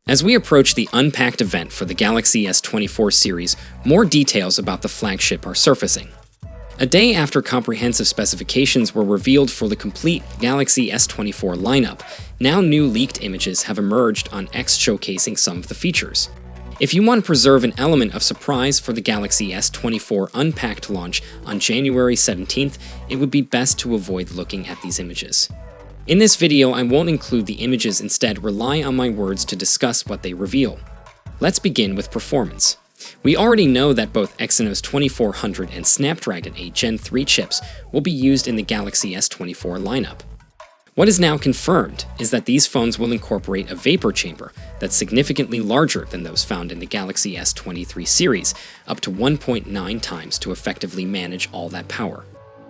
As we approach the Unpacked event for the Galaxy S24 series, more details about the flagship are surfacing. A day after comprehensive specifications were revealed for the complete Galaxy S24 lineup, now new leaked images have emerged on X showcasing some of the features. If you want to preserve an element of surprise for the Galaxy S24 Unpacked launch on January 17th, it would be best to avoid looking at these images. In this video, I won't include the images, instead rely on my words to discuss what they reveal. Let's begin with performance. We already know that both Exynos 2400 and Snapdragon 8 Gen 3 chips will be used in the Galaxy S24 lineup. What is now confirmed is that these phones will incorporate a vapor chamber that's significantly larger than those found in the Galaxy S23 series, up to 1.9 times to effectively manage all that power.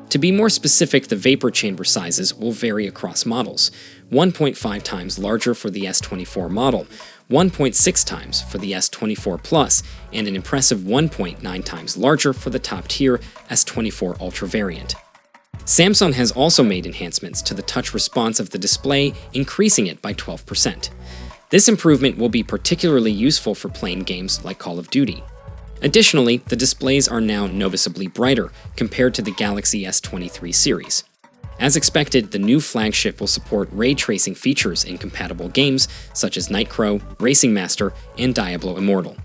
To be more specific, the vapor chamber sizes will vary across models: 1.5 times larger for the S24 model, 1.6 times for the S24 Plus, and an impressive 1.9 times larger for the top-tier S24 Ultra variant. Samsung has also made enhancements to the touch response of the display, increasing it by 12%. This improvement will be particularly useful for playing games like Call of Duty. Additionally, the displays are now noticeably brighter compared to the Galaxy S23 series. As expected, the new flagship will support ray tracing features in compatible games such as Nightcrow, Racing Master, and Diablo Immortal.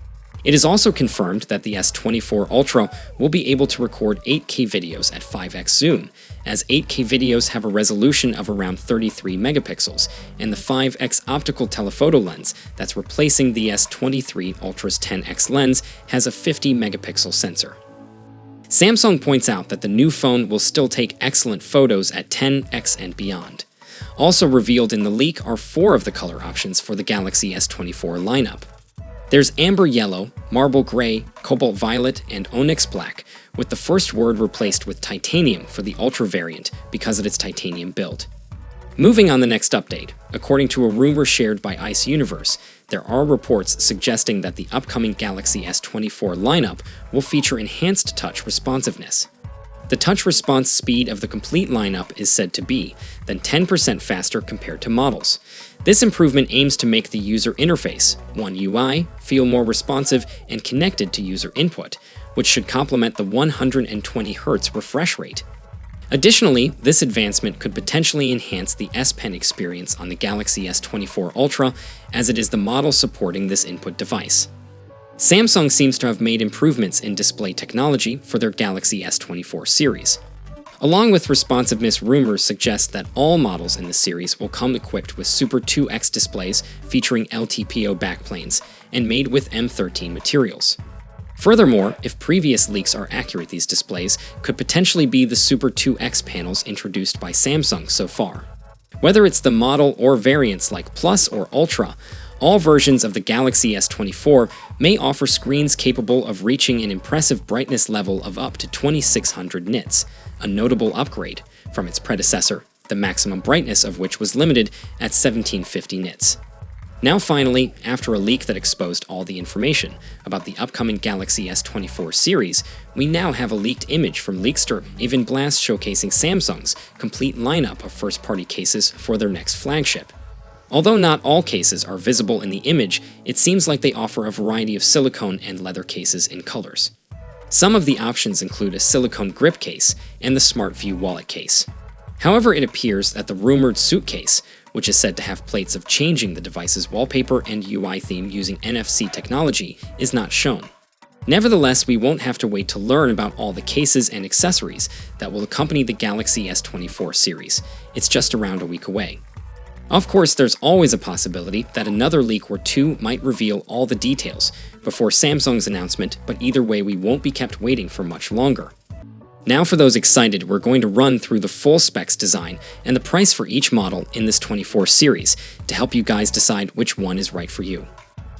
It is also confirmed that the S24 Ultra will be able to record 8K videos at 5x zoom, as 8K videos have a resolution of around 33 megapixels, and the 5x optical telephoto lens that's replacing the S23 Ultra's 10x lens has a 50 megapixel sensor. Samsung points out that the new phone will still take excellent photos at 10x and beyond. Also revealed in the leak are 4 of the color options for the Galaxy S24 lineup. There's Amber Yellow, Marble Gray, Cobalt Violet, and Onyx Black, with the first word replaced with Titanium for the Ultra variant because of its titanium build. Moving on the next update, according to a rumor shared by Ice Universe, there are reports suggesting that the upcoming Galaxy S24 lineup will feature enhanced touch responsiveness. The touch response speed of the complete lineup is said to be than 10% faster compared to models. This improvement aims to make the user interface, One UI, feel more responsive and connected to user input, which should complement the 120 Hz refresh rate. Additionally, this advancement could potentially enhance the S Pen experience on the Galaxy S24 Ultra, as it is the model supporting this input device. Samsung seems to have made improvements in display technology for their Galaxy S24 series. Along with responsiveness, rumors suggest that all models in the series will come equipped with Super 2X displays featuring LTPO backplanes and made with M13 materials. Furthermore, if previous leaks are accurate, these displays could potentially be the Super 2X panels introduced by Samsung so far. Whether it's the model or variants like Plus or Ultra, all versions of the Galaxy S24 may offer screens capable of reaching an impressive brightness level of up to 2600 nits, a notable upgrade from its predecessor, the maximum brightness of which was limited at 1750 nits. Now finally, after a leak that exposed all the information about the upcoming Galaxy S24 series, we now have a leaked image from leakster Evan Blass showcasing Samsung's complete lineup of first-party cases for their next flagship. Although not all cases are visible in the image, it seems like they offer a variety of silicone and leather cases in colors. Some of the options include a silicone grip case and the Smart View wallet case. However, it appears that the rumored suitcase, which is said to have plates of changing the device's wallpaper and UI theme using NFC technology, is not shown. Nevertheless, we won't have to wait to learn about all the cases and accessories that will accompany the Galaxy S24 series. It's just around a week away. Of course, there's always a possibility that another leak or two might reveal all the details before Samsung's announcement, but either way, we won't be kept waiting for much longer. Now for those excited, we're going to run through the full specs, design, and the price for each model in this 24 series to help you guys decide which one is right for you.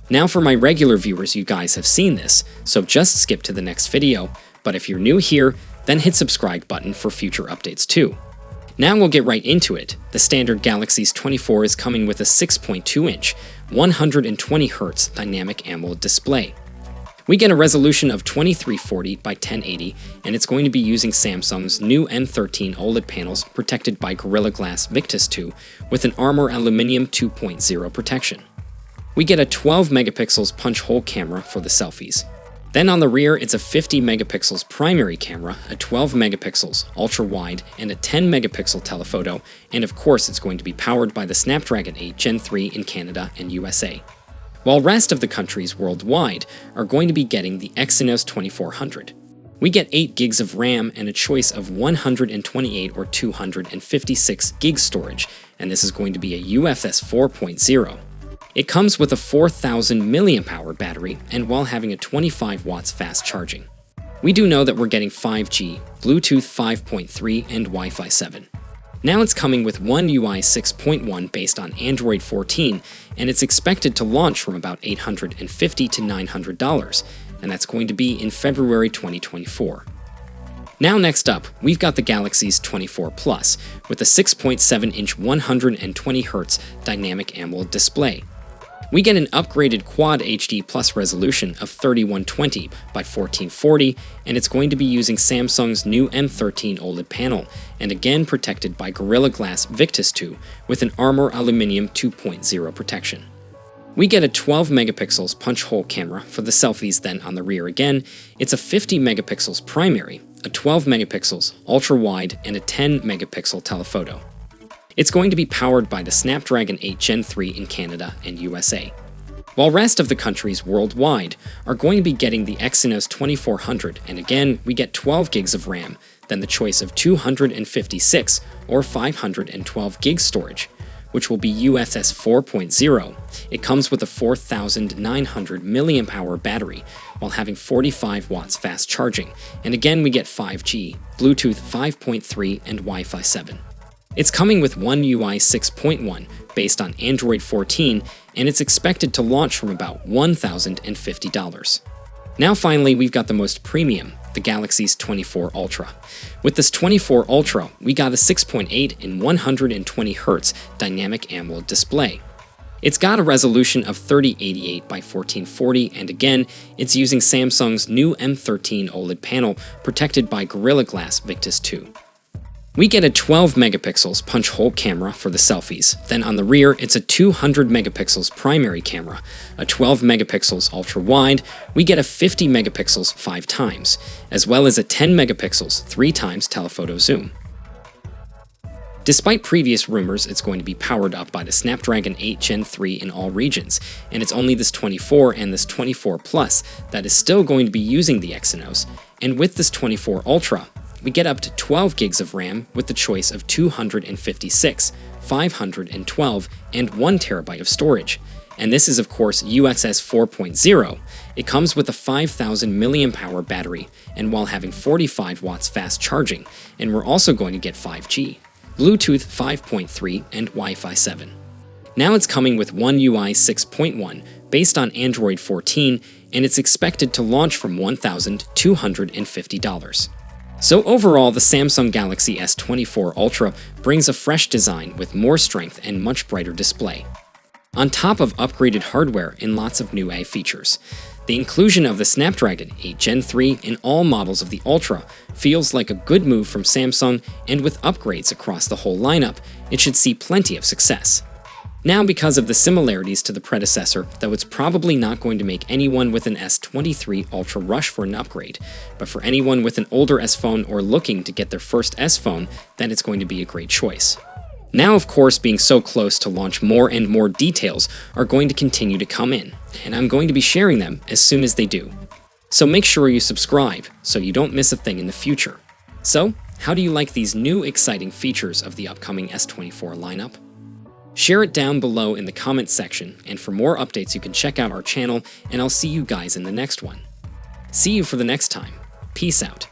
Now for my regular viewers, you guys have seen this, so just skip to the next video, but if you're new here, then hit subscribe button for future updates too. Now we'll get right into it. The standard Galaxy S24 is coming with a 6.2-inch, 120Hz dynamic AMOLED display. We get a resolution of 2340 by 1080, and it's going to be using Samsung's new M13 OLED panels protected by Gorilla Glass Victus 2 with an Armor Aluminium 2.0 protection. We get a 12 megapixels punch hole camera for the selfies. Then on the rear, it's a 50 megapixels primary camera, a 12 megapixels ultra-wide, and a 10 megapixel telephoto, and of course it's going to be powered by the Snapdragon 8 Gen 3 in Canada and USA. While rest of the countries worldwide are going to be getting the Exynos 2400. We get 8 gigs of RAM and a choice of 128 or 256 gig storage, and this is going to be a UFS 4.0. It comes with a 4,000 mAh battery, and while having a 25 watts fast charging. We do know that we're getting 5G, Bluetooth 5.3, and Wi-Fi 7. Now it's coming with One UI 6.1 based on Android 14, and it's expected to launch from about $850 to $900, and that's going to be in February 2024. Now next up, we've got the Galaxy S24 Plus with a 6.7-inch 120Hz dynamic AMOLED display. We get an upgraded Quad HD Plus resolution of 3120 by 1440, and it's going to be using Samsung's new M13 OLED panel, and again protected by Gorilla Glass Victus 2 with an Armor Aluminium 2.0 protection. We get a 12 megapixels punch hole camera for the selfies. Then on the rear again, it's a 50 megapixels primary, a 12 megapixels ultra-wide, and a 10 megapixel telephoto. It's going to be powered by the Snapdragon 8 Gen 3 in Canada and USA. While rest of the countries worldwide are going to be getting the Exynos 2400, and again we get 12 gigs of RAM, then the choice of 256 or 512 gig storage, which will be UFS 4.0. It comes with a 4,900 mAh battery while having 45 watts fast charging, and again we get 5G, Bluetooth 5.3, and Wi-Fi 7. It's coming with One UI 6.1 based on Android 14, and it's expected to launch from about $1,050. Now finally, we've got the most premium, the Galaxy S24 Ultra. With this 24 Ultra, we got a 6.8 in 120Hz dynamic AMOLED display. It's got a resolution of 3088 by 1440, and again, it's using Samsung's new M13 OLED panel protected by Gorilla Glass Victus 2. We get a 12 megapixels punch hole camera for the selfies. Then on the rear, it's a 200 megapixels primary camera, a 12 megapixels ultra-wide. We get a 50 megapixels 5 times, as well as a 10 megapixels 3 times telephoto zoom. Despite previous rumors, it's going to be powered up by the Snapdragon 8 Gen 3 in all regions, and it's only this 24 and this 24 Plus that is still going to be using the Exynos. And with this 24 Ultra, we get up to 12 gigs of RAM with the choice of 256, 512, and 1 terabyte of storage. And this is of course UFS 4.0. It comes with a 5,000 mAh battery, and while having 45 watts fast charging, and we're also going to get 5G, Bluetooth 5.3, and Wi-Fi 7. Now it's coming with One UI 6.1 based on Android 14, and it's expected to launch from $1,250. So overall, the Samsung Galaxy S24 Ultra brings a fresh design with more strength and much brighter display, on top of upgraded hardware and lots of new AI features. The inclusion of the Snapdragon 8 Gen 3 in all models of the Ultra feels like a good move from Samsung, and with upgrades across the whole lineup, it should see plenty of success. Now, because of the similarities to the predecessor, though it's probably not going to make anyone with an S23 Ultra rush for an upgrade, but for anyone with an older S phone or looking to get their first S phone, then it's going to be a great choice. Now, of course, being so close to launch, more and more details are going to continue to come in, and I'm going to be sharing them as soon as they do. So make sure you subscribe so you don't miss a thing in the future. So, how do you like these new exciting features of the upcoming S24 lineup? Share it down below in the comments section, and for more updates you can check out our channel, and I'll see you guys in the next one. See you for the next time. Peace out.